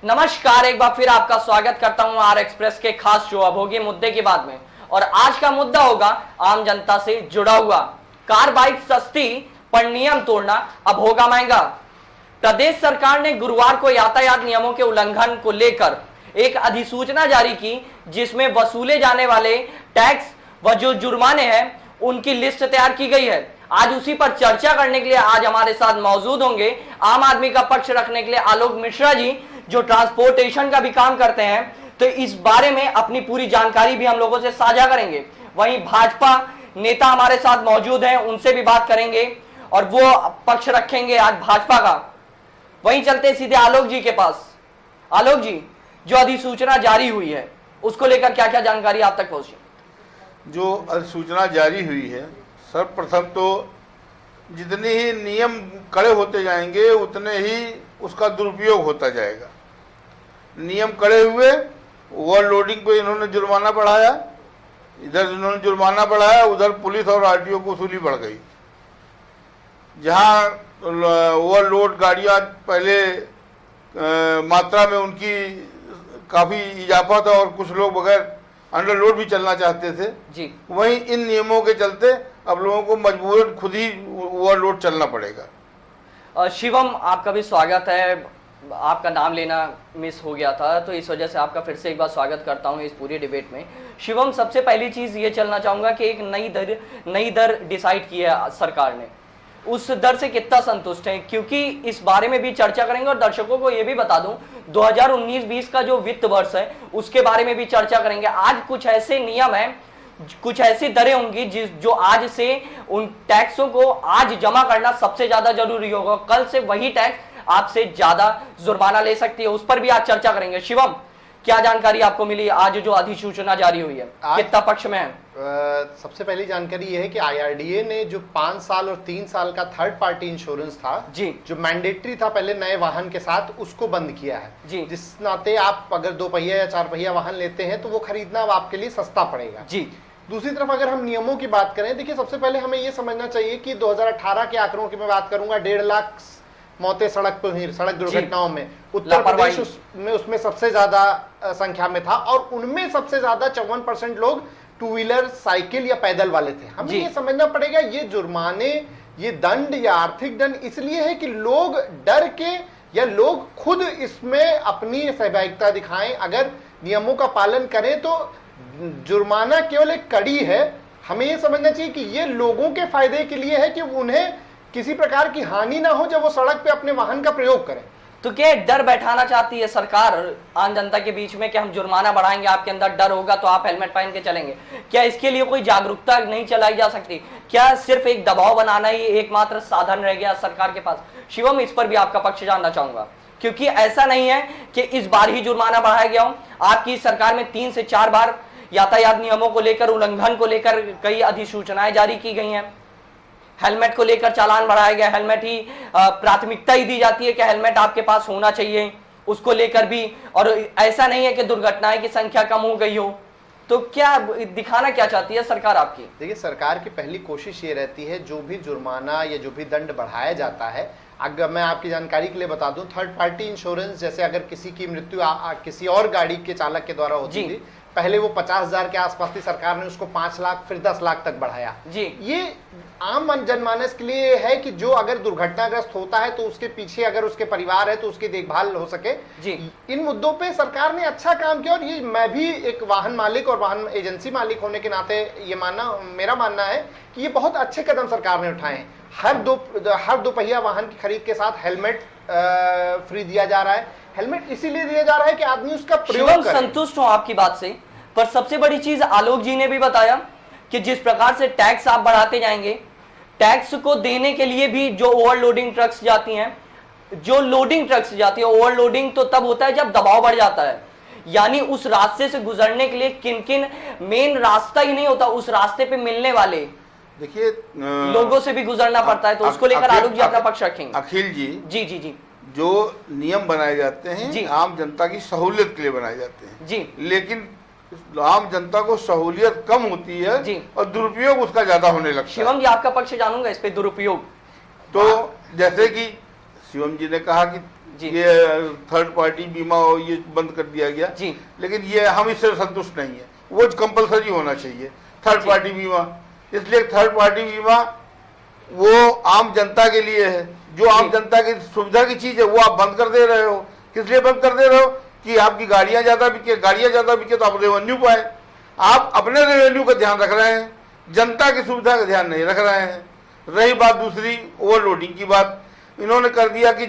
नमस्कार, एक बार फिर आपका स्वागत करता हूं आर एक्सप्रेस के खास शो अभोगी मुद्दे के बाद में। और आज का मुद्दा होगा आम जनता से जुड़ा हुआ। कार बाइक सस्ती पर नियम तोड़ना अब होगा महंगा। प्रदेश सरकार ने गुरुवार को यातायात नियमों के उल्लंघन को लेकर एक अधिसूचना जारी की, जिसमें वसूले जाने वाले टैक्स व जो जुर्माने हैं उनकी लिस्ट तैयार की गई है। आज उसी पर चर्चा करने के लिए आज हमारे साथ मौजूद होंगे आम आदमी का पक्ष रखने के लिए आलोक मिश्रा जी, जो ट्रांसपोर्टेशन का भी काम करते हैं। तो इस बारे में अपनी पूरी जानकारी भी हम लोगों से साझा करेंगे। वहीं भाजपा नेता हमारे साथ मौजूद हैं, उनसे भी बात करेंगे और वो पक्ष रखेंगे आज भाजपा का। वहीं चलते सीधे आलोक जी के पास। आलोक जी, जो अधिसूचना जारी हुई है उसको लेकर क्या क्या जानकारी आप तक पहुंची? जो अधिसूचना जारी हुई है, सर्वप्रथम तो जितने ही नियम कड़े होते जाएंगे उतने ही उसका दुरुपयोग होता जाएगा। नियम कड़े हुए, ओवरलोडिंग पे इन्होंने जुर्माना बढ़ाया, इधर इन्होंने जुर्माना बढ़ाया, उधर पुलिस और आरटीओ को वसूली बढ़ गई। जहां ओवरलोड गाड़ियां पहले मात्रा में उनकी काफ़ी इजाफा था और कुछ लोग बगैर अंडरलोड भी चलना चाहते थे जी, वहीं इन नियमों के चलते अब लोगों को मजबूरन खुद ही ओवरलोड चलना पड़ेगा। शिवम, आपका भी स्वागत है। आपका नाम लेना मिस हो गया था, तो इस वजह से आपका फिर से एक बार स्वागत करता हूं इस पूरी डिबेट में। शिवम, सबसे पहली चीज ये चलना चाहूंगा कि एक नई दर डिसाइड की है सरकार ने। उस दर से कितना संतुष्ट हैं? क्योंकि इस बारे में भी चर्चा करेंगे और दर्शकों को यह भी बता दूं 2019-20 का जो वित्त वर्ष है उसके बारे में भी चर्चा करेंगे। आज कुछ ऐसे नियम हैं, कुछ ऐसी दरें होंगी जो आज से उन टैक्सों को आज जमा करना सबसे ज्यादा जरूरी होगा। कल से वही टैक्स आपसे ज्यादा जुर्माना ले सकती है, उस पर भी आज चर्चा करेंगे। शिवम, क्या जानकारी आपको मिली आज जो अधिसूचना जारी हुई है, कितना पक्ष में है? सबसे पहली जानकारी यह है कि आईआरडीए ने जो 5 साल और 3 साल का थर्ड पार्टी इंश्योरेंस था जी, जो मैंडेटरी था पहले नए वाहन के साथ, उसको बंद किया है जी। जिस नाते आप अगर 2 पहिया या 4 पहिया वाहन लेते हैं तो वो खरीदना अब आपके लिए सस्ता पड़ेगा जी। दूसरी तरफ अगर हम नियमों की बात करें, देखिए सबसे पहले हमें ये समझना चाहिए कि 2018 के आंकड़ों की मैं बात करूंगा, 1.5 लाख मौतें सड़क दुर्घटनाओं में उत्तर प्रदेश उसमें सबसे ज्यादा संख्या में था और उनमें सबसे ज्यादा 54% लोग 2 व्हीलर, साइकिल या पैदल वाले थे। हमें ये समझना पड़ेगा, ये जुर्माने, ये दंड या आर्थिक दंड इसलिए है कि लोग डर के या लोग खुद इसमें अपनी सहभागिता दिखाएं। अगर नियमों का पालन करें तो जुर्माना केवल एक कड़ी है। हमें ये समझना चाहिए कि ये लोगों के फायदे के लिए है कि उन्हें किसी प्रकार की हानि ना हो जब वो सड़क पे अपने वाहन का प्रयोग करें। तो क्या डर बैठाना चाहती है सरकार आम जनता के बीच में कि हम जुर्माना बढ़ाएंगे, आपके अंदर डर होगा तो आप हेलमेट पहन के चलेंगे? क्या इसके लिए कोई जागरूकता नहीं चलाई जा सकती? क्या सिर्फ एक दबाव बनाना ही एकमात्र साधन रह गया सरकार के पास? शिवम, इस पर भी आपका पक्ष जानना चाहूंगा, क्योंकि ऐसा नहीं है कि इस बार ही जुर्माना बढ़ाया गया हो। आपकी सरकार में 3 से 4 बार यातायात नियमों को लेकर, उल्लंघन को लेकर कई अधिसूचनाएं जारी की गई हैं। हेलमेट को लेकर चालान बढ़ाया गया, हेलमेट ही प्राथमिकता ही दी जाती है कि हेलमेट आपके पास होना चाहिए, उसको लेकर भी। और ऐसा नहीं है कि दुर्घटनाएं की संख्या कम हो गई हो। तो क्या दिखाना क्या चाहती है सरकार आपकी? देखिए, सरकार की पहली कोशिश ये रहती है जो भी जुर्माना या जो भी दंड बढ़ाया जाता है, अगर मैं आपकी जानकारी के लिए बता दूं, थर्ड पार्टी इंश्योरेंस जैसे अगर किसी की मृत्यु किसी और गाड़ी के चालक के द्वारा होती थी, पहले वो 50,000 के आसपास थी, सरकार ने उसको 5 लाख फिर 10 लाख तक बढ़ाया जी। ये आम जनमानस के लिए है कि जो अगर दुर्घटनाग्रस्त होता है तो उसके पीछे अगर उसके परिवार है तो उसकी देखभाल हो सके जी। इन मुद्दों पे सरकार ने अच्छा काम किया और ये मैं भी एक वाहन मालिक और वाहन एजेंसी मालिक होने के नाते ये मेरा मानना है कि ये बहुत अच्छे कदम सरकार ने उठाए हैं। हर दो पहिया वाहन की खरीद के साथ हेलमेट फ्री दिया जा रहा है। हेलमेट इसीलिए दिया जा रहा है कि आदमी उसका प्रयोग करे। संतुष्ट हूं आपकी बात से, पर सबसे बड़ी चीज आलोक जी ने भी बताया कि जिस प्रकार से टैक्स आप बढ़ाते जाएंगे, टैक्स को देने के लिए भी जो ओवरलोडिंग ट्रक्स जाती हैं, जो लोडिंग ट्रक्स जाती है, ओवरलोडिंग तो तब होता है जब दबाव बढ़ जाता है। यानी उस रास्ते से गुजरने के लिए किन किन मेन रास्ता ही नहीं होता, उस रास्ते पे मिलने वाले देखिए लोगों से भी गुजरना पड़ता है। तो उसको लेकर आलोक जी अपना पक्ष रखेंगे। अखिल जी जी जी जी, जो नियम बनाए जाते हैं आम जनता की सहूलियत के लिए बनाए जाते हैं जी, लेकिन आम जनता को सहूलियत कम होती है जी, और दुरुपयोग उसका ज्यादा होने लगता है। शिवम जी, आपका पक्ष जानूंगा इस पे दुरुपयोग। तो जैसे कि शिवम जी ने कहा कि जी। ये थर्ड पार्टी बीमा हो, ये बंद कर दिया गया जी। लेकिन ये हम इससे संतुष्ट नहीं है, वो कंपलसरी होना चाहिए थर्ड पार्टी बीमा। इसलिए थर्ड पार्टी बीमा वो आम जनता के लिए है, जो आम जनता की सुविधा की चीज है वो आप बंद कर दे रहे हो। किस लिए बंद कर दे रहे हो? कि आपकी गाड़ियां ज्यादा बिके तो आप रेवेन्यू पाए। आप अपने रेवेन्यू का ध्यान रख रहे हैं, जनता की सुविधा का ध्यान नहीं रख रहे हैं। रही बात दूसरी ओवरलोडिंग की बात, इन्होंने कर दिया कि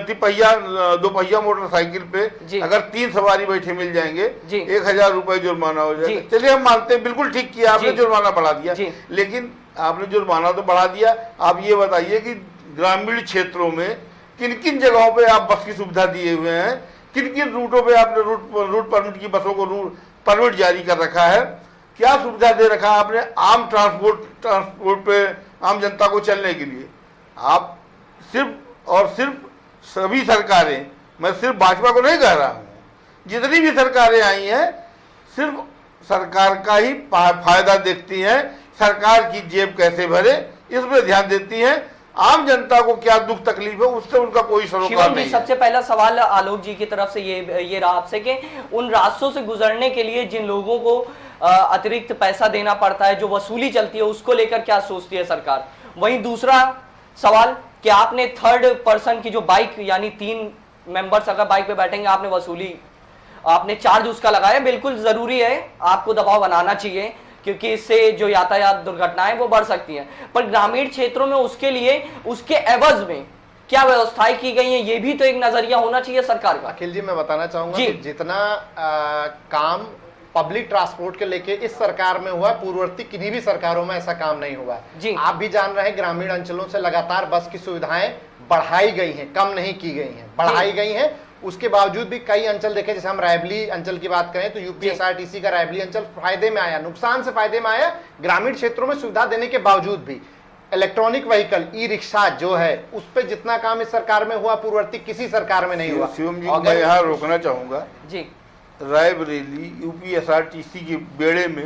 तिपहिया दोपहिया मोटरसाइकिल पे अगर 3 सवारी बैठे मिल जाएंगे 1000 रुपए जुर्माना हो जाएगा। चलिए हम मानते हैं, बिल्कुल ठीक किया आपने, जुर्माना बढ़ा दिया, लेकिन आपने जुर्माना तो बढ़ा दिया। आप ये बताइए कि ग्रामीण क्षेत्रों में किन किन जगहों पे आप बस की सुविधा दिए हुए हैं, किन किन रूटों पे आपने रूट परमिट की बसों को रूट परमिट जारी कर रखा है, क्या सुविधा दे रखा है आपने आम ट्रांसपोर्ट पे आम जनता को चलने के लिए। आप सिर्फ और सिर्फ सभी सरकारें, मैं सिर्फ भाजपा को नहीं कह रहा हूँ, जितनी भी सरकारें आई हैं सिर्फ सरकार का ही फायदा देखती हैं, सरकार की जेब कैसे भरे इस पर ध्यान देती हैं। आम जनता को क्या दुख तकलीफ है उससे उनका कोई सरोकार नहीं है। सबसे पहला सवाल आलोक जी की तरफ से ये रहा आपसे कि उन रास्तों से गुजरने के लिए जिन लोगों को अतिरिक्त पैसा देना पड़ता है, जो वसूली चलती है, उसको लेकर क्या सोचती है सरकार। वहीं दूसरा सवाल कि आपने थर्ड पर्सन की जो बाइक, यानी 3 मेंबर्स अगर बाइक पे बैठेंगे, आपने वसूली, आपने चार्ज उसका लगाया, बिल्कुल जरूरी है, आपको दबाव बनाना चाहिए क्योंकि इससे जो यातायात दुर्घटनाएं वो बढ़ सकती हैं। पर ग्रामीण क्षेत्रों में उसके लिए उसके एवज में क्या व्यवस्थाएं की गई हैं, ये भी तो एक नजरिया होना चाहिए सरकार का। अखिल जी, मैं बताना चाहूंगा कि जितना काम पब्लिक ट्रांसपोर्ट के लेके इस सरकार में हुआ, पूर्ववर्ती किन्हीं भी सरकारों में ऐसा काम नहीं हुआ है। आप भी जान रहे हैं, ग्रामीण अंचलों से लगातार बस की सुविधाएं बढ़ाई गई हैं, कम नहीं की गई हैं, बढ़ाई गई हैं। उसके बावजूद भी कई अंचल देखे, जैसे हम रायबली अंचल की बात करें तो यूपीएसआरटीसी का रायबली अंचल फायदे में आया, नुकसान से फायदे में आया। ग्रामीण क्षेत्रों में सुविधा देने के बावजूद भी इलेक्ट्रॉनिक व्हीकल, ई रिक्शा जो है, उस पर जितना काम इस सरकार में हुआ पूर्ववर्ती किसी सरकार में नहीं हुआ। शिवम जी, मैं यहाँ रोकना चाहूंगा जी। रायबरेली यूपीएसआरटीसी के बेड़े में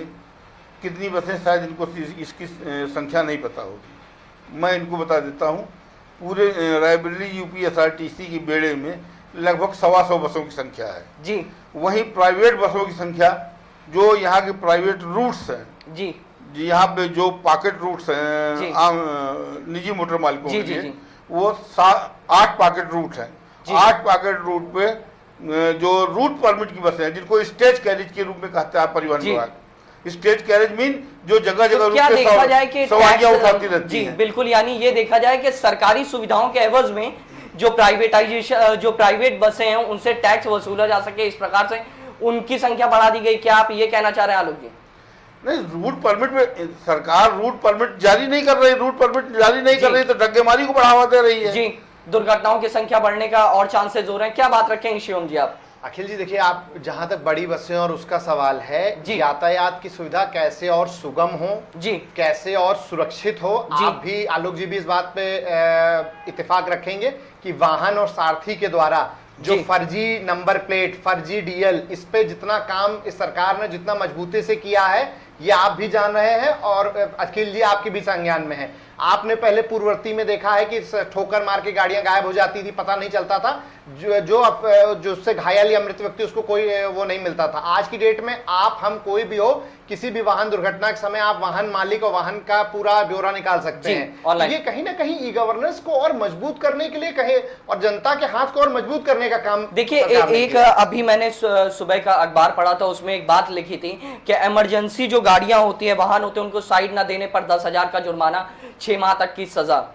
कितनी बसें, शायद इनको इसकी संख्या नहीं पता होगी, मैं इनको बता देता हूँ। पूरे रायबरेली यूपीएसआरटीसी के बेड़े में लगभग 125 बसों की संख्या है जी। वहीं प्राइवेट बसों की संख्या, जो यहाँ के प्राइवेट रूट्स हैं जी, यहाँ पे जो पॉकेट रूट्स हैं आम निजी मोटर मालिकों के लिए, वो 8 पॉकेट रूट हैं। 8 पॉकेट रूट पे जो रूट परमिट की बसें हैं, जिनको स्टेज कैरेज के रूप में कहता है परिवहन विभाग। स्टेज कैरेज मीन जो जगह जगह क्या देखा जाए कि सवारियां उठाती रहती हैं। बिल्कुल, यानी ये देखा जाए कि सरकारी सुविधाओं के एवज में जो प्राइवेटाइजेशन, जो प्राइवेट बसें हैं, उनसे टैक्स वसूला जा सके, इस प्रकार से उनकी संख्या बढ़ा दी गई। क्या आप ये कहना चाह रहे हैं आलोक जी? नहीं, रूट परमिट में सरकार रूट परमिट जारी नहीं कर रही, रूट परमिट जारी नहीं कर रही तो डग्गेमारी को बढ़ावा दे रही है जी। दुर्घटनाओं की संख्या बढ़ने का और चांसेस हो रहे हैं, क्या बात रखेंगे शिवम जी आप? अखिल जी, देखिए, आप जहां तक बड़ी बसें और उसका सवाल है, यातायात की सुविधा कैसे और सुगम हो जी, कैसे और सुरक्षित हो, आप भी, आलोक जी भी इस बात पे इत्तेफाक रखेंगे कि वाहन और सारथी के द्वारा जो फर्जी नंबर प्लेट, फर्जी डीएल, इस पे जितना काम इस सरकार ने जितना मजबूती से किया है, ये आप भी जान रहे हैं और अखिल जी आपके भी संज्ञान में है। आपने पहले पूर्ववर्ती में देखा है कि ठोकर मार के गाड़ियां गायब हो जाती थी, पता नहीं चलता था, जो उससे घायल या मृत व्यक्ति उसको कोई वो नहीं मिलता था। आज की डेट में आप, हम, कोई भी हो, किसी भी वाहन दुर्घटना के समय आप वाहन मालिक और वाहन का पूरा ब्यौरा निकाल सकते हैं। ये कहीं ना कहीं ई गवर्नेंस को और मजबूत करने के लिए कहे और जनता के हाथ को और मजबूत करने का काम। देखिए, एक अभी मैंने सुबह का अखबार पढ़ा था, उसमें एक बात लिखी थी कि इमरजेंसी जो गाड़ियां होती है, वाहन होते हैं, उनको साइड ना देने पर 10,000 का जुर्माना, 6 माह तक की सजा।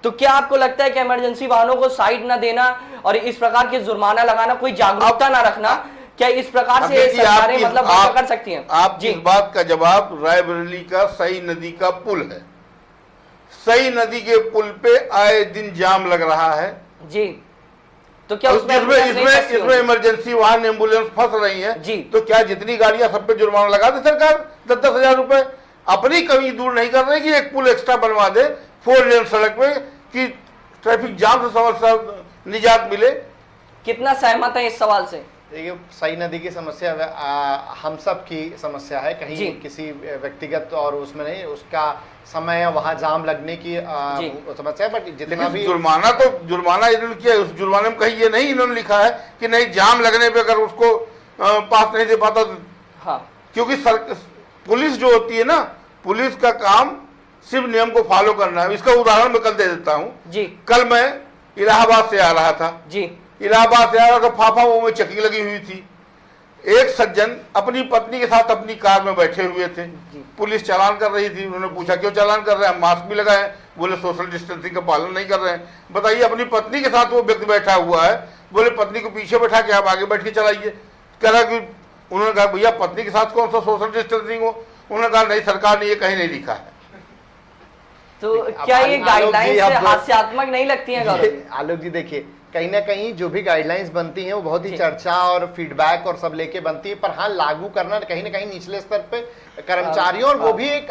तो क्या आपको लगता है कि इमरजेंसी वाहनों को साइड ना देना और इस प्रकार के जुर्माना लगाना, कोई जागरूकता ना रखना, क्या इस प्रकार से सरकारें मतलब कर सकती हैं? आप इस बात का जवाब रायबरेली का सई नदी का पुल है। सई नदी के पुल पे आए दिन जाम लग रहा है जी। तो क्या इसमें इमरजेंसी वाहन, एम्बुलेंस फंस रही है जी, तो क्या जितनी गाड़ियां सब पे जुर्माना लगा दे सरकार 10,000 रुपए? अपनी कमी दूर नहीं कर रहे कि एक पुल एक्स्ट्रा बनवा दे 4 लेन सड़क में कि ट्रैफिक जाम से निजात मिले। कितना सहमत है इस सवाल से? देखिए सई नदी की समस्या हम सब की समस्या है, कहीं किसी व्यक्तिगत और उसमें नहीं, उसका समय वहां जाम लगने की समस्या है। बट जितना भी जुर्माना इन्होंने किया, उस जुर्माने में कहीं ये नहीं इन्होंने लिखा है कि नहीं जाम लगने पे अगर उसको पास नहीं दे पाता हाँ। क्योंकि पुलिस जो होती है ना, पुलिस का काम सिर्फ नियम को फॉलो करना है। इसका उदाहरण मैं कल दे देता हूँ जी। कल मैं इलाहाबाद से आ रहा था जी, इलाहाबाद से आ रहा था, फाफा में चेकिंग लगी हुई थी। एक सज्जन अपनी पत्नी के साथ अपनी कार में बैठे हुए थे, पुलिस चालान कर रही थी। उन्होंने पूछा क्यों चालान कर रहे हैं, मास्क भी लगाए, बोले सोशल डिस्टेंसिंग का पालन नहीं कर रहे हैं। बताइए, अपनी पत्नी के साथ वो व्यक्ति बैठा हुआ है, बोले पत्नी को पीछे बैठा के आप आगे बैठ के चलाइए। कह रहा कि उन्होंने कहा भैया पत्नी के साथ कौन सा सोशल डिस्टेंसिंग हो, उन्होंने कहा नहीं सरकार ने ये कहीं नहीं लिखा है। तो क्या ये गाइडलाइंस हास्यात्मक नहीं लगती हैं? आलोक जी देखिए, कहीं ना कहीं जो भी गाइडलाइंस बनती हैं वो बहुत ही चर्चा और फीडबैक और सब लेके बनती है, पर हाँ लागू करना कहीं ना कहीं निचले स्तर पे कर्मचारियों और वो भी एक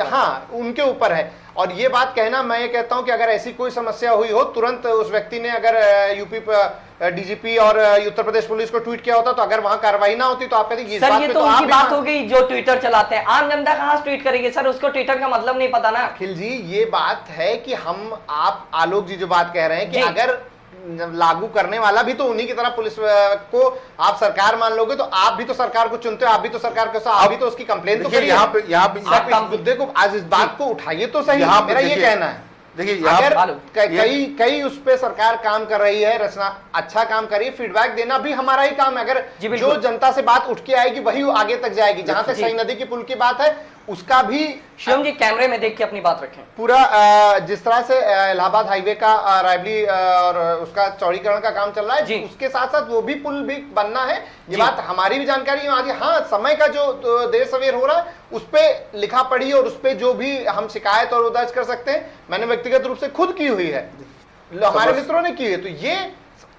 हाँ उनके ऊपर है। और ये बात कहना, मैं ये कहता हूं कि अगर ऐसी कोई समस्या हुई हो, तुरंत उस व्यक्ति ने अगर यूपी डीजीपी और उत्तर प्रदेश पुलिस को ट्वीट किया होता, तो अगर वहां कार्रवाई ना होती तो आप कहते सर ये तो उनकी बात हो गई जो ट्विटर चलाते हैं। आम जनता कहां से ट्वीट करेगी सर, उसको ट्विटर का मतलब नहीं पता ना। अखिल जी ये बात है कि हम आप आलोक जी जो बात कह रहे हैं कि अगर लागू करने वाला भी तो उन्हीं की तरह पुलिस को आप सरकार मान लोगे, तो आप भी तो सरकार को चुनते हो, आप भी तो सरकार के साथ, आप भी तो उसकी कंप्लेन तो करिए। यहाँ पे मुद्दे को आज इस बात को उठाइए तो सही, मेरा ये कहना है। देखिए अगर कई उस पे सरकार काम कर रही है, रचना अच्छा काम कर रही है, फीडबैक देना भी हमारा ही काम है। अगर जो जनता से बात उठ के आएगी वही आगे तक जाएगी। जहां तक सई नदी की पुल की बात है, उसका भी शिवम जी कैमरे में देख के अपनी बात रखें। पूरा जिस तरह से इलाहाबाद हाईवे का रायबली और उसका चौड़ीकरण का काम चल रहा है, उसके साथ साथ वो भी पुल भी बनना है। ये बात हमारी भी जानकारी है। हाँ समय का जो देर सवेर हो रहा है उस पे लिखा पढ़ी और उस पे जो भी हम शिकायत और दर्ज कर सकते हैं, मैंने व्यक्तिगत रूप से खुद की हुई है, हमारे मित्रों ने की है। तो ये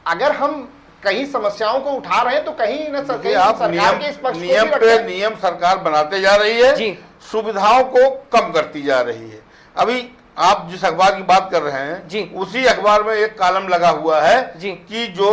अगर हम कहीं समस्याओं को उठा रहे हैं तो कहीं न सरकार के इस पक्ष को नियम सरकार बनाते जा रही है, सुविधाओं को कम करती जा रही है। अभी आप जिस अखबार की बात कर रहे हैं उसी अखबार में एक कॉलम लगा हुआ है कि जो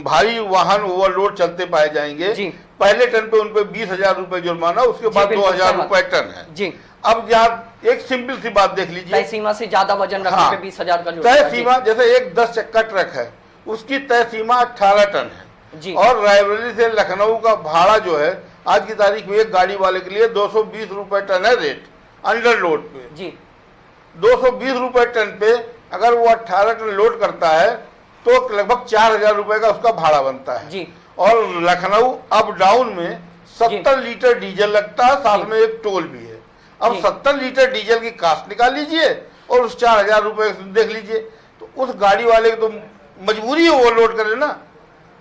भारी वाहन ओवरलोड चलते पाए जाएंगे, पहले टन पे उन पे 20,000 रुपए जुर्माना, उसके बाद 2,000 रुपए टन है। अब यहाँ एक सिंपल सी बात देख लीजिए, तय सीमा से ज्यादा वजन रखने पे 20,000 का तय सीमा, जैसे एक 10 चक्का ट्रक है उसकी तय सीमा 18 टन है और रायबरेली से लखनऊ का भाड़ा जो है आज की तारीख में एक गाड़ी वाले के लिए 220 रुपए टन है रेट, अंडर लोड पे जी। 220 रुपए टन पे अगर वो 18 टन लोड करता है तो लगभग 4,000 रुपए का उसका भाड़ा बनता है जी। और लखनऊ अप डाउन में 70 लीटर डीजल लगता है, साथ में एक टोल भी है। अब 70 लीटर डीजल की कास्ट निकाल लीजिए और उस 4,000 रुपए देख लीजिए, तो उस गाड़ी वाले की तो मजबूरी है ओवरलोड करे ना।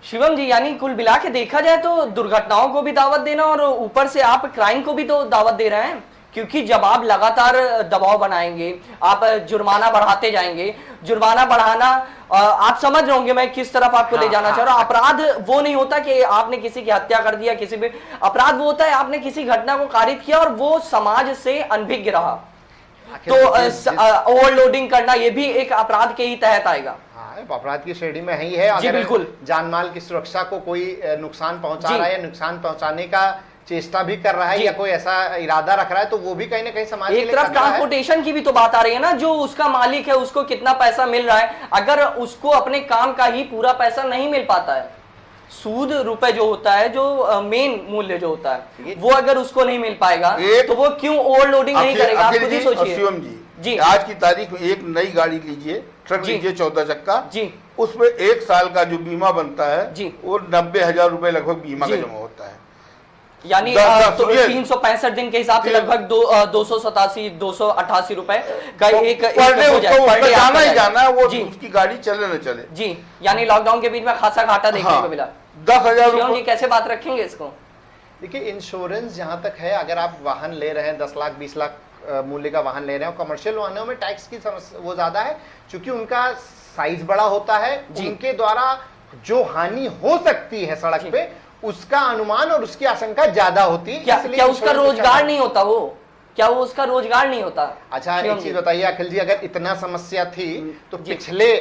शिवम जी, यानी कुल मिला के देखा जाए तो दुर्घटनाओं को भी दावत देना और ऊपर से आप क्राइम को भी तो दावत दे रहे हैं, क्योंकि जब आप लगातार दबाव बनाएंगे, आप जुर्माना बढ़ाते जाएंगे, जुर्माना बढ़ाना आप समझ रहे होंगे मैं किस तरफ आपको ले जाना चाह रहा हूं। अपराध वो नहीं होता कि आपने किसी की हत्या कर दिया, किसी भी अपराध वो होता है आपने किसी घटना को कारित किया और वो समाज से अनभिज्ञ रहा, तो ओवरलोडिंग करना ये भी एक अपराध के ही तहत आएगा। अपराध की श्रेणी में ही है। जी बिल्कुल, जान माल की सुरक्षा को कोई नुकसान पहुंचा रहा है, नुकसान पहुंचाने का चेष्टा भी कर रहा है या कोई ऐसा इरादा रख रहा है, तो वो भी कहीं ना कहीं समाज के लिए एक तरफ ट्रांसपोर्टेशन की भी तो बात आ रही है ना, जो उसका मालिक है उसको कितना पैसा मिल रहा है, अगर उसको अपने काम का ही पूरा पैसा नहीं मिल पाता है, सूद रुपए जो होता है, जो मेन मूल्य जो होता है वो अगर उसको नहीं मिल पाएगा तो वो क्यों ओवरलोडिंग नहीं करेगा? आप खुद ही सोचिए। शिवम जी, आज की तारीख में एक नई गाड़ी लीजिए, ट्रक लीजिए 14 चक्का जी, उसमें 1 साल का जो बीमा बनता है जी वो 90,000 रुपए लगभग बीमा का जमा होता है, यानी 365 दिन के हिसाब से लगभग 288 रुपए का एक जाना ही जाना है, वो उसकी गाड़ी चले न चले जी। यानी लॉकडाउन के बीच में खासा घाटा देखने को मिला। 10,000 रुपए कैसे बात रखेंगे इसको? देखिए इंश्योरेंस जहां तक है, अगर आप वाहन ले रहे हैं 10 लाख 20 लाख मूल्य का वाहन ले रहे हैं, कमर्शियल वाहनों में टैक्स की समस्या वो ज्यादा है क्योंकि उनका साइज बड़ा होता है, उनके द्वारा जो हानि हो सकती है सड़क पे उसका अनुमान और उसकी आशंका ज्यादा होती है। क्या उसका रोजगार नहीं होता? वो क्या वो उसका रोजगार नहीं होता? अच्छा, शिवम एक जी। चीज बताइए अखिल जी, अगर इतना समस्या थी तो जी। पिछले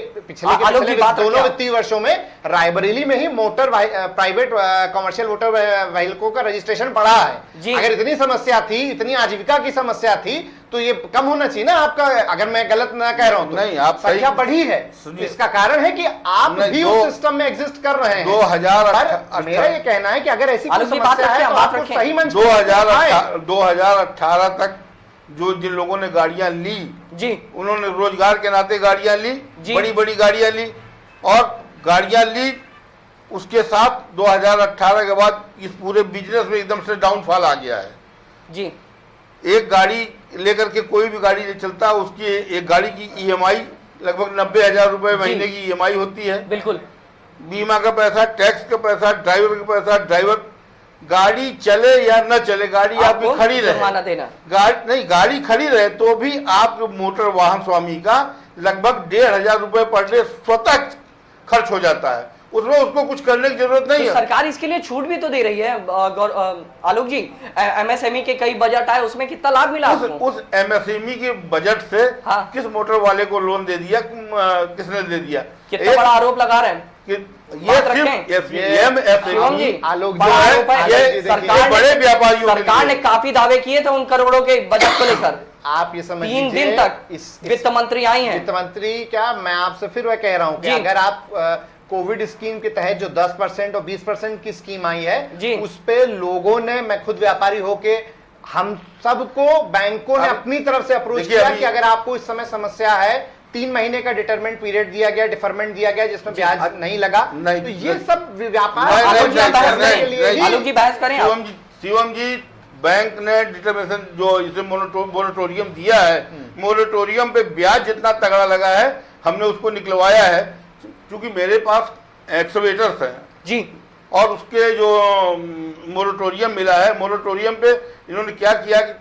आलोक जी, बात दोनों रखिए आप। वित्तीय वर्षों में रायबरेली में ही मोटर प्राइवेट कमर्शियल मोटर व्हीकलों का रजिस्ट्रेशन बढ़ा है। जी। अगर इतनी समस्या थी, इतनी आजीविका की समस्या थी, तो ये कम होना चाहिए ना आपका, अगर मैं गलत ना कह रहा हूं तो। नहीं, आप सही- संख्या बढ़ी है, सुनिए। इसका कारण है कि आप नहीं, भी उस सिस्टम में एग्जिस्ट कर रहे हैं। 2018 मेरा ये कहना है कि अगर ऐसी कोई आलोक जी, बात समस्या है रखें, तो बात आपको रखें। सही मंच पे आए। 2018 तक जिन लोगों ने गाड़ियां ली, जी उन्होंने रोजगार के नाते गाड़ियां ली, जी। बड़ी बड़ी गाड़ियां ली, और गाड़ियां ली उसके साथ 2018 के बाद इस पूरे बिजनेस में एकदम से डाउनफॉल आ गया है। जी एक गाड़ी लेकर के कोई भी गाड़ी नहीं चलता, उसकी एक गाड़ी की ईएमआई लगभग 90,000 रुपए महीने की ईएमआई होती है। बिल्कुल। बीमा का पैसा, टैक्स का पैसा, ड्राइवर का पैसा, ड्राइवर गाड़ी चले या न चले, गाड़ी आपकी आपको खड़ी जुर्माना रहे, देना। गाड़ी खड़ी रहे तो भी आप मोटर वाहन स्वामी का लगभग 1,500 रुपए पर डे स्वतः खर्च हो जाता है, उसमें उसको कुछ करने की जरूरत नहीं तो है। सरकार इसके लिए छूट भी तो दे रही है। आलोक जी, एमएसएमई के कई बजट आए, उसमें कितना लाभ मिला आपको? उस एमएसएमई के बजट से हाँ। किस मोटर वाले को लोन दे दिया, किसने दे दिया? कितना बड़ा आरोप लगा रहे हैं? कि बात रखें। शिवम जी, आलोक जी, बड़ा आरोप है। आलोक जी, सरकार बड़े व्यापारियों के सरकार ने लिए। काफी दावे किए थे उन करोड़ों के बजट को लेकर। आप ये समझ 3 लीजिए, दिन तक वित्त मंत्री आई हैं। वित्त मंत्री क्या, मैं आपसे फिर वह कह रहा हूं कि जी। अगर आप कोविड स्कीम के तहत जो 10% और 20% की स्कीम आई जी। है, उस पे लोगों ने, मैं खुद व्यापारी होके, हम सबको बैंकों ने अपनी तरफ से अप्रोच देखिए, किया अभी- कि अगर आपको इस समय समस्या है, 3 महीने का डिटरमेंट पीरियड दिया गया, डिफरमेंट दिया गया जिसमें ब्याज नहीं लगा, नहीं, तो ये नहीं। सब व्यापार नहीं, आलोक जी, नहीं, बहस नहीं, करें। नहीं, आलोक जी, बहस करें आप। शिवम जी, बैंक ने डिटरमिनेशन जो इसे मोरेटोरियम दिया है, मोरेटोरियम पे ब्याज जितना तगड़ा लगा है, हमने उसको निकलवाया है। क्योंकि मेरे पास एक्सवेटर्स हैं जी और उसके जो मोरेटोरियम मिला है, मोरेटोरियम पे इन्होंने क्या किया कि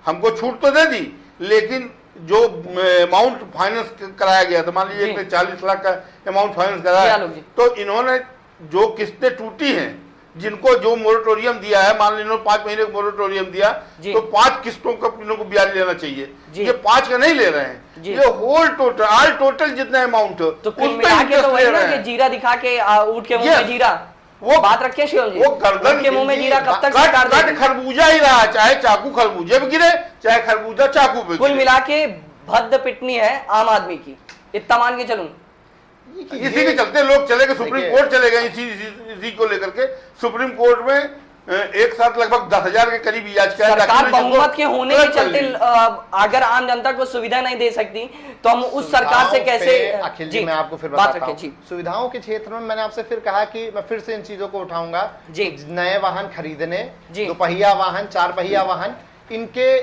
हमको छूट तो दे दी, लेकिन जो अमाउंट फाइनेंस कराया गया था, मान लीजिए जी। 40 लाख का अमाउंट फाइनेंस जी, कराया, आलोक जी। तो इन्होंने जो किस्तें टूटी हैं, जिनको जो मोरेटोरियम दिया है, मान लीजिए 5 महीने का मोरेटोरियम दिया, जी। तो 5 किस्तों का इनको ब्याज लेना चाहिए। जी। ये 5 का नहीं ले रहे हैं, जी। ये होल टोटल ऑल टोटल जितना अमाउंट तो कुल मिला के तो वही ना कि जीरा दिखा के ऊँट के मुंह में Yes। जीरा, वो बात रखिए शिवम जी। वो गर्दन ऊँट के मुंह में जीरा कब तक कट सरकार कट देगी? खरबूजा ही रहा, चाहे चाकू खरबूजे पे गिरे, चाहे खरबूजा चाकू पे कुल गिरे। मिला के भद्द पिटनी है आम आदमी की, इतना मान के चलूं। इसी के चलते लोग चले गए, सुप्रीम देखिए- कोर्ट चले गए इसी को लेकर के। सुप्रीम कोर्ट में एक साथ लगभग 10,000 के करीब याचिकाएं सरकार दाखिल हुई, बहुमत के जिनको होने के तुरंत कर चलते ली। अगर आम जनता को सुविधा नहीं दे सकती तो हम उस सरकार से सुविधाओं कैसे? पे, अखिल जी, मैं आपको फिर बात बताता रखें हूं। जी। सुविधाओं के क्षेत्र में मैंने आपसे फिर कहा कि मैं फिर से इन चीजों को उठाऊंगा जी। नए वाहन खरीदने, जी। 2 पहिया वाहन, 4 पहिया वाहन, इनके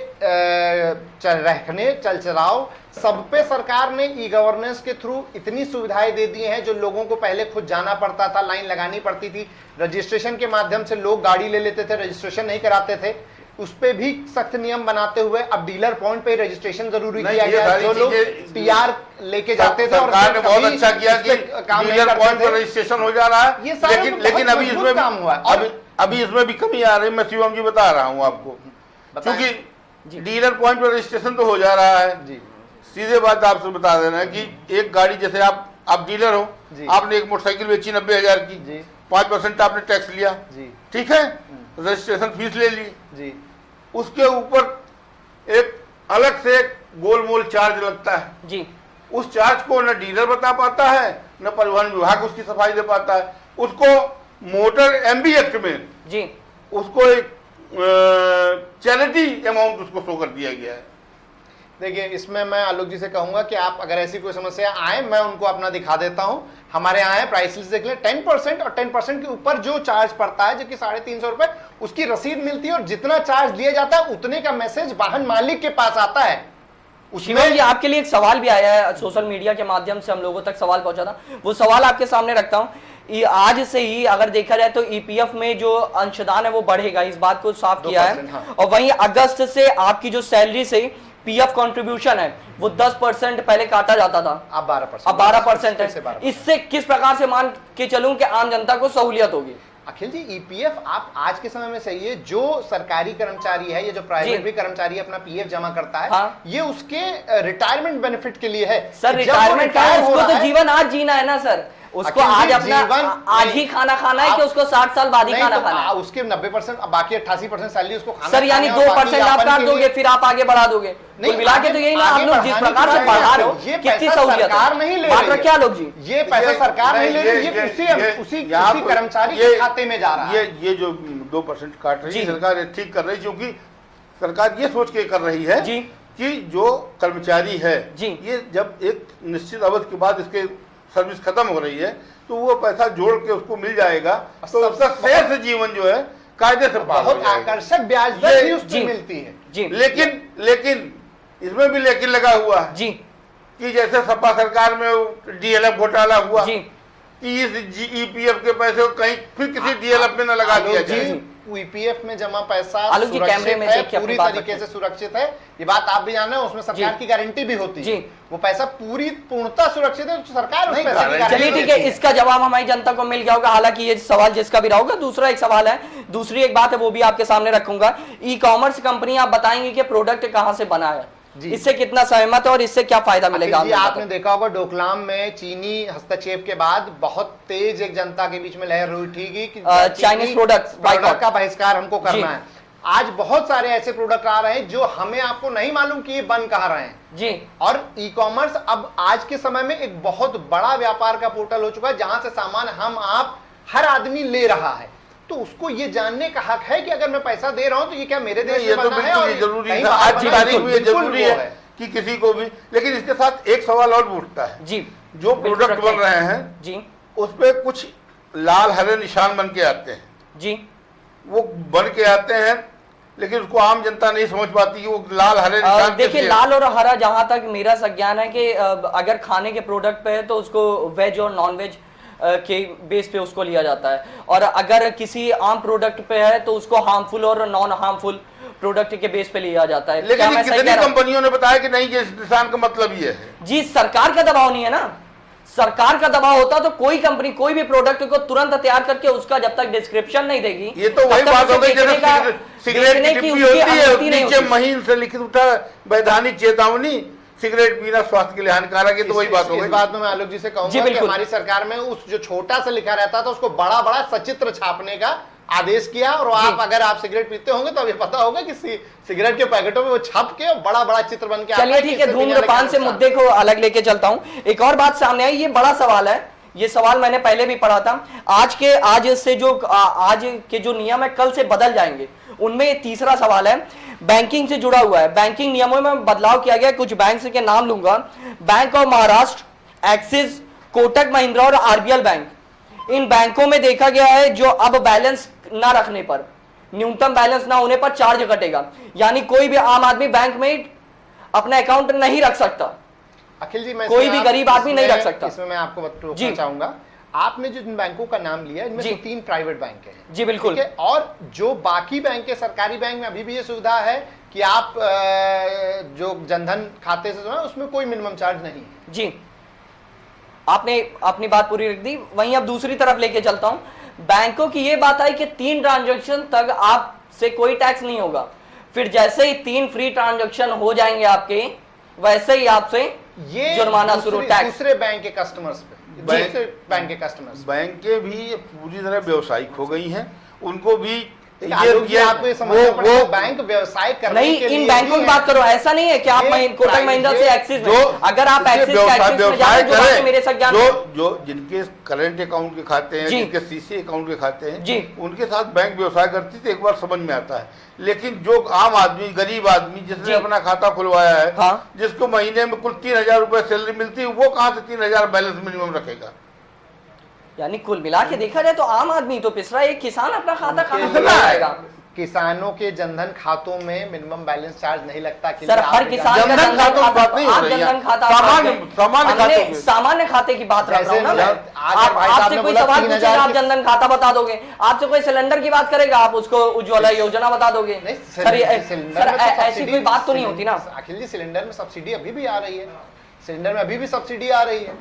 रखने, चल चलाओ, सब पे सरकार ने ई गवर्नेंस के थ्रू इतनी सुविधाएं दे दी हैं। जो लोगों को पहले खुद जाना पड़ता था, लाइन लगानी पड़ती थी, रजिस्ट्रेशन के माध्यम से लोग गाड़ी ले लेते थे, रजिस्ट्रेशन नहीं कराते थे, उस पे भी सख्त नियम बनाते हुए अब डीलर पॉइंट पे रजिस्ट्रेशन जरूरी नहीं, किया ये गया है। सारी जो लोग चीजें- टीआर लेके जाते थे और सरकार ने बहुत कभी अच्छा किया इस कि पे काम नहीं डीलर करते पॉइंट पर थे। रजिस्ट्रेशन हो जा रहा है, ये सारा लेकिन तो लेकिन बहुत अभी मजबूत इसमें काम हुआ है। और अभी इसमें भी कमी आ रही है। मैं शिवम जी बता रहा हूँ आपको, बताएं। क्योंकि डीलर पॉइंट पर रजिस्ट्रेशन तो हो जा रहा है। जी सीधे बात आपसे बता देना है कि एक गाड़ी, जैसे आप डीलर हो, जी। आपने एक मोटरसाइकिल बेची 90,000 की, जी 5% आपने टैक्स लिया, जी ठीक है, रजिस्ट्रेशन फीस ले ली, जी उसके ऊपर एक अलग से एक गोलमोल चार्ज लगता है। जी उस चार्ज को न डीलर बता पाता है, न परिवहन विभाग उसकी सफाई दे पाता है। उसको मोटर एमबी एक्ट में जी उसको एक चैरिटी अमाउंट उसको शो कर दिया गया है। देखिए, इसमें मैं आलोक जी से कहूंगा कि आप अगर ऐसी कोई समस्या आए, मैं उनको अपना दिखा देता हूं। हमारे यहाँ है, प्राइस लिस्ट देख लें, 10% और 10% के ऊपर जो चार्ज पड़ता है, जो कि 350 रुपए, उसकी रसीद मिलती है और जितना चार्ज लिया जाता है उतने का मैसेज वाहन मालिक के पास आता है। शिवम जी, आपके लिए एक सवाल भी आया है, सोशल मीडिया के माध्यम से हम लोगों तक सवाल पहुंचा था, वो सवाल आपके सामने रखता हूं। आज से ही अगर देखा जाए तो ईपीएफ में जो अंशदान है वो बढ़ेगा, इस बात को साफ किया है। हाँ। और वहीं अगस्त से आपकी जो सैलरी से पीएफ कंट्रीब्यूशन है वो 10% पहले काटा जाता था, अब 12%। अब 12% से है। इससे किस प्रकार से मान के चलूं कि आम जनता को सहूलियत होगी? अखिल जी, ईपीएफ आप आज के समय में सही है, जो सरकारी कर्मचारी है या जो प्राइवेट भी कर्मचारी अपना पीएफ जमा करता है, हाँ। ये उसके रिटायरमेंट बेनिफिट के लिए है। सर रिटायरमेंट का है, उसको तो जीवन आज जीना है ना सर, उसको आज अपना आज ही खाना खाना है कि उसको 60 साल बाद ही खाना खाना है? उसके 90% बाकी 88% सैलरी उसको खाना सर, यानी 2% आप काट दोगे फिर आप आगे बढ़ा दोगे। नहीं, मिला के तो यही ना, हम लोग जिस प्रकार से बढ़ा रहे हो, कितनी सहूलियत सरकार नहीं ले रही है। क्या लोग जी, ये पैसा सरकार नहीं ले रही, ये उसी कर्मचारी के खाते में जा रहा है। ये जो 2% काट रही है सरकार, ये ठीक कर रही है, क्योंकि सरकार ये सोच के कर रही है जी कि जो कर्मचारी है जी, ये जब एक निश्चित अवधि के बाद इसके सर्विस खत्म हो रही है तो वो पैसा जोड़ के उसको मिल जाएगा, तो उसका शेष जीवन जो है कायदे से पार हो बहुत जाएगा। आकर्षक ब्याज दर भी उसमें मिलती है जी। लेकिन इसमें भी लेकिन लगा हुआ है जी कि जैसे सपा सरकार में डीएलएफ घोटाला हुआ जी, कि इस ईपीएफ के पैसे को कहीं फिर किसी डीएलएफ में न लगा दिया जाए। ईपीएफ में जमा पैसा आलोक जी, कैमरे में सुरक्षित है, देखिए, पूरी अपनी बात तरीके रखिए। से सुरक्षित है। ये बात आप भी जान रहे हैं, उसमें सरकार की गारंटी भी होती है। वो पैसा पूर्णतः सुरक्षित है, सरकार उस पैसे की गारंटी चलिए ठीक है, इसका जवाब हमारी जनता को मिल गया होगा। हालांकि ये सवाल जिसका भी रहा होगा, दूसरा एक सवाल है, दूसरी एक बात है, वो भी आपके सामने रखूंगा। ई कॉमर्स कंपनी, आप बताएंगे कि प्रोडक्ट कहां से बना है, इससे कितना सहमत है और इससे क्या फायदा मिलेगा? जी, आपने देखा होगा डोकलाम में चीनी हस्तक्षेप के बाद बहुत तेज एक जनता के बीच में लहर उठी कि चाइनीज प्रोडक्ट का बहिष्कार हमको करना है। आज बहुत सारे ऐसे प्रोडक्ट आ रहे हैं जो हमें आपको नहीं मालूम कि ये बन कहाँ रहे हैं जी। और ई कॉमर्स अब आज के समय में एक बहुत बड़ा व्यापार का पोर्टल हो चुका है, जहां से सामान हम आप हर आदमी ले रहा है। तो उसको ये जानने का हक है कि अगर मैं पैसा दे रहा हूं तो ये क्या मेरे देश में बनना है, और जरूरी है, आज की तारीख में जरूरी है कि किसी को भी। लेकिन इसके साथ एक सवाल और उठता है जी, जो प्रोडक्ट बन रहे हैं जी, उस पे कुछ लाल हरे निशान बन के आते हैं जी, वो बन के आते हैं, लेकिन उसको आम जनता नहीं समझ पाती कि वो लाल हरे निशान। देखिए, लाल और हरा, जहां तक मेरा संज्ञान है कि अगर खाने के प्रोडक्ट पे है तो उसको वेज और नॉन वेज के बेस पे उसको लिया जाता है, और अगर किसी आम प्रोडक्ट पे है तो उसको हार्मफुल और नॉन हार्मफुल प्रोडक्ट के बेस पे लिया जाता है। लेकिन कितनी कंपनियों ने बताया कि नहीं, ये निशान का मतलब ये है जी, सरकार का दबाव नहीं है ना। सरकार का दबाव होता तो कोई कंपनी कोई भी प्रोडक्ट को तुरंत तैयार करके उसका जब तक डिस्क्रिप्शन नहीं देगी, ये तो वही बात हो गई जैसे सिगरेट की डिब्बी होती है, नीचे महीन से लिखित उठा वैधानिक चेतावनी, सिगरेट पीना स्वास्थ्य के लिए हानिकारक है। तो वही बात हो गई। इस बात में मैं आलोक जी से कहूंगा कि हमारी सरकार में उस जो छोटा सा लिखा रहता था उसको बड़ा बड़ा सचित्र छापने का आदेश किया, और आप अगर आप सिगरेट पीते होंगे तो ये पता होगा कि सिगरेट के पैकेटों में वो छप के बड़ा बड़ा चित्र बन के। चलिए ठीक है, धूम्रपान से मुद्दे को अलग लेके चलता हूं। एक और बात सामने आई, ये बड़ा सवाल है, ये सवाल मैंने पहले भी पढ़ा था। आज के जो नियम है कल से बदल जाएंगे, उनमें तीसरा सवाल है बैंकिंग से जुड़ा हुआ है। बैंकिंग नियमों में बदलाव किया गया, कुछ बैंक के नाम लूंगा, bank of Maharashtra, axis, Kotak Mahindra और आरबीएल बैंक। इन बैंकों में देखा गया है जो अब बैलेंस ना रखने पर, न्यूनतम बैलेंस ना होने पर चार्ज कटेगा, यानी कोई भी आम आदमी बैंक में अपना अकाउंट नहीं रख सकता। अखिल जी, कोई भी गरीब आदमी नहीं रख सकता। इसमें मैं आपको बताना चाहूंगा, आपने जिन बैंकों का नाम लिया इनमें से 3 प्राइवेट बैंक हैं जी, बिल्कुल। और जो बाकी बैंक है, सरकारी बैंक में अभी भी ये सुविधा है कि आप जो जनधन खाते से जो है उसमें कोई मिनिमम चार्ज नहीं है जी। आपने अपनी बात पूरी रख दी। वहीं अब दूसरी तरफ लेके चलता हूं, बैंकों की ये बात आई कि 3 ट्रांजैक्शन तक आपसे कोई टैक्स नहीं होगा, फिर जैसे ही 3 फ्री ट्रांजैक्शन हो जाएंगे आपके, वैसे ही आपसे ये जुर्माना शुरू, टैक्स दूसरे बैंक के कस्टमर्स पे, बैंक के कस्टमर्स। बैंकें भी पूरी तरह व्यवसायिक हो गई हैं, उनको भी आपको समझना पड़ेगा बैंक व्यवसाय करने नहीं, के लिए इन बैंकों की बात करो, ऐसा नहीं है कि आप कोटक महिंद्रा से एक्सिस में, अगर आप एक्सिस में जाए मेरे संज्ञान जो जिनके करंट अकाउंट के खाते हैं, जिनके सीसी अकाउंट के खाते हैं जी, उनके साथ बैंक व्यवसाय करती तो एक बार समझ में आता है। लेकिन जो आम आदमी, गरीब आदमी जिसने अपना खाता खुलवाया है, हाँ? जिसको महीने में कुल 3000 रुपए सैलरी मिलती है, वो कहाँ से 3000 बैलेंस मिनिमम रखेगा? यानी कुल मिला के देखा जाए तो आम आदमी तो पिछड़ा, एक किसान अपना खाता कहां से लगाएगा? किसानों के जनधन खातों में मिनिमम बैलेंस चार्ज नहीं लगता। सर, हर किसान का जनधन सामान्य खाते की बात रख रहा हूं ना। आपसे कोई सवाल पूछेगा आप जनधन खाता बता दोगे, आपसे कोई सिलेंडर की बात करेगा आप उसको उज्ज्वला योजना बता दोगे। सर ऐसी कोई बात तो नहीं होती ना। अखिल जी, सिलेंडर में सब्सिडी अभी भी आ रही है, सिलेंडर में अभी भी सब्सिडी आ रही है,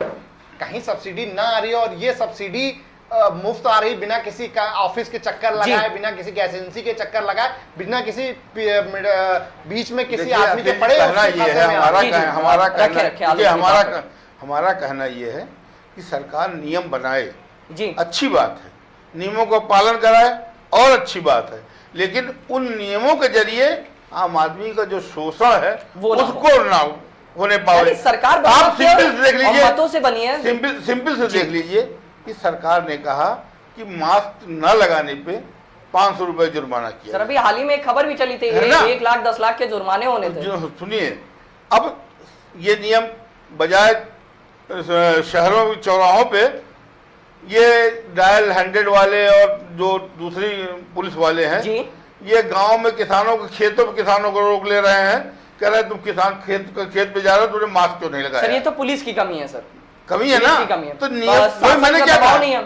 कहीं सब्सिडी ना आ रही है, और ये सब्सिडी मुफ्त आ रही, बिना किसी का ऑफिस के चक्कर लगाए, बिना किसी गैस एजेंसी के चक्कर लगाए, बिना किसी बीच में किसी आदमी के पड़े। कहना ये है, हमारा कहना ये है कि सरकार नियम बनाए जी, अच्छी बात है, नियमों का पालन कराए और अच्छी बात है, लेकिन उन नियमों के जरिए आम आदमी का जो शोषण है उसको ना होने पाए। सरकार आप सिंपल से देख लीजिए, मतों से बनी है, सिंपल से देख लीजिए कि सरकार ने कहा कि मास्क न लगाने पे 500 रुपए जुर्माना किया। सर अभी हाल ही में एक खबर भी चली थी, 1 लाख 10 लाख के जुर्माने होने थे। सुनिए, अब ये नियम बजाय शहरों चौराहों पे ये डायल 100 वाले और जो दूसरी पुलिस वाले हैं जी, ये गांव में किसानों के खेतों में किसानों को रोक ले रहे हैं, कह रहे हैं तुम किसान खेत पे जा रहे हो, तुमने मास्क क्यों नहीं लगाया? सर ये तो पुलिस की कमी है सर, कमी है ना, कमी है। तो नियम मैंने क्या कहा,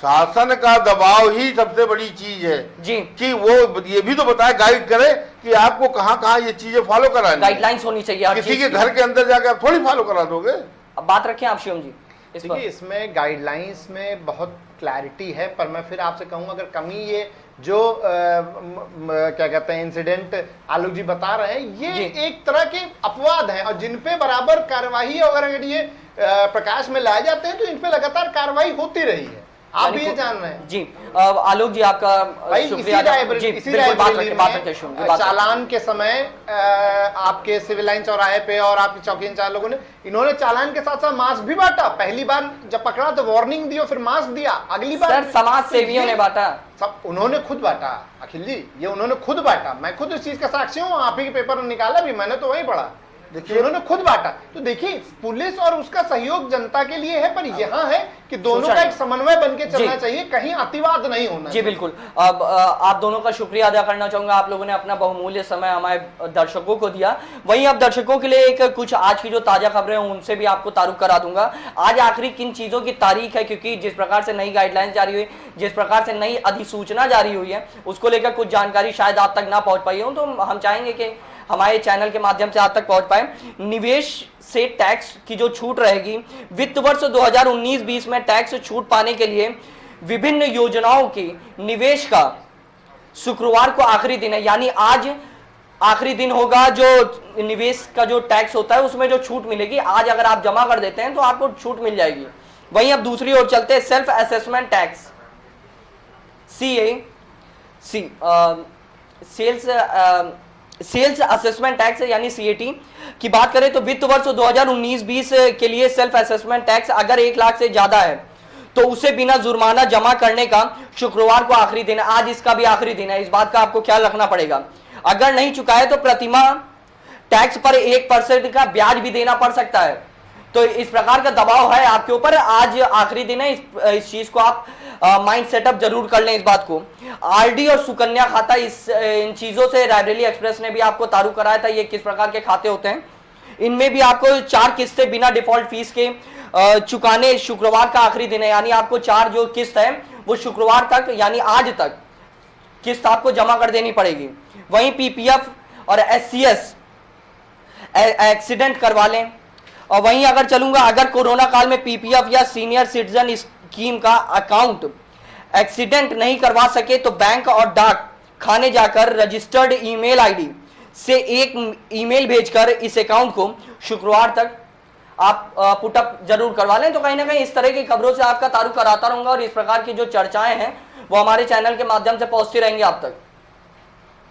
शासन का दबाव ही सबसे बड़ी चीज है जी, कि वो ये भी तो बताए, गाइड करे कि आपको कहाँ ये चीजें फॉलो करानी, गाइडलाइंस होनी चाहिए। किसी के घर के अंदर जाकर आप थोड़ी फॉलो करा दोगे। अब बात रखें आप शिवम जी, देखिए इसमें गाइडलाइंस में बहुत क्लैरिटी है, पर मैं फिर आपसे कहूंगा अगर कमी ये जो क्या कहते हैं इंसिडेंट आलोक जी बता रहे हैं, ये एक तरह के अपवाद हैं और जिन पे बराबर कार्रवाई अगर ये प्रकाश में लाए जाते हैं तो इन पे लगातार कार्रवाई होती रही है, आप भी ये जान रहे हैं जी। आलोक जी आपका चालान के समय आपके सिविल लाइन चौराहे पे और आपके चौकी इंचार्ज लोगों ने इन्होंने चालान के साथ साथ मास्क भी बांटा। पहली बार जब पकड़ा तो वार्निंग दी और फिर मास्क दिया, अगली बार समाज सेवियों ने बांटा, सब उन्होंने खुद बांटा। अखिल जी ये उन्होंने खुद बांटा, मैं खुद इस चीज का साक्षी हूँ, आप ही के पेपर में निकाला भी, मैंने तो वही पढ़ा। देखिए उन्होंने खुद बांटा, तो देखिए पुलिस और उसका सहयोग जनता के लिए है, पर यहाँ है कि दोनों का एक समन्वय बन के चलना चाहिए, कहीं अतिवाद नहीं होना जी। बिल्कुल, अब आप दोनों का शुक्रिया अदा करना चाहूंगा, आप लोगों ने अपना बहुमूल्य समय हमारे दर्शकों को दिया। वहीं अब दर्शकों के लिए एक कुछ आज की जो ताजा खबरें हैं उनसे भी आपको तारुफ करा दूंगा। आज आखिरी किन चीजों की तारीख है, क्योंकि जिस प्रकार से नई गाइडलाइंस जारी हुई, जिस प्रकार से नई अधिसूचना जारी हुई है, उसको लेकर कुछ जानकारी शायद आप तक ना पहुंच पाई हो, तो हम चाहेंगे कि हमारे चैनल के माध्यम से आप तक पहुंच पाए। निवेश से टैक्स की जो छूट रहेगी, वित्त वर्ष 2019-20 में टैक्स छूट पाने के लिए विभिन्न योजनाओं की निवेश का शुक्रवार को आखिरी दिन है, यानी आज आखिरी दिन होगा जो निवेश का जो टैक्स होता है उसमें जो छूट मिलेगी। आज अगर आप जमा कर देते हैं तो आपको छूट मिल जाएगी। वहीं अब दूसरी ओर चलते हैं, self assessment tax sales assessment tax यानी सीएटी की बात करें तो वित्त वर्ष 2019-20 के लिए सेल्फ असेसमेंट टैक्स अगर 1 लाख से ज्यादा है तो उसे बिना जुर्माना जमा करने का शुक्रवार को आखिरी दिन है। आज इसका भी आखिरी दिन है, इस बात का आपको ख्याल रखना पड़ेगा। अगर नहीं चुकाए तो प्रतिमाह टैक्स पर 1% का ब्याज भी देना पड़ सकता है। तो इस प्रकार का दबाव है आपके ऊपर, आज आखिरी दिन है, इस चीज को आप माइंड सेटअप जरूर कर लें इस बात को। आरडी और सुकन्या खाता, इन चीजों से रायबरेली एक्सप्रेस ने भी आपको तारुफ कराया था, ये किस प्रकार के खाते होते हैं। इनमें भी आपको 4 किस्तें बिना डिफॉल्ट फीस के चुकाने शुक्रवार का आखिरी दिन है, यानी आपको 4 जो किस्त है वो शुक्रवार तक यानी आज तक किस्त आपको जमा कर देनी पड़ेगी। वहीं पीपीएफ और एससीएस एक्सीडेंट करवा लें। और वहीं अगर चलूंगा, अगर कोरोना काल में पीपीएफ या सीनियर सिटीजन स्कीम का अकाउंट एक्सीडेंट नहीं करवा सके तो बैंक और डाक खाने जाकर रजिस्टर्ड ईमेल आईडी से एक ईमेल भेजकर इस अकाउंट को शुक्रवार तक आप पुटअप जरूर करवा लें। तो कहीं ना कहीं इस तरह की खबरों से आपका तारुफ कराता रहूंगा और इस प्रकार की जो चर्चाएं हैं वो हमारे चैनल के माध्यम से पहुंचती रहेंगी आप तक।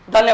धन्यवाद।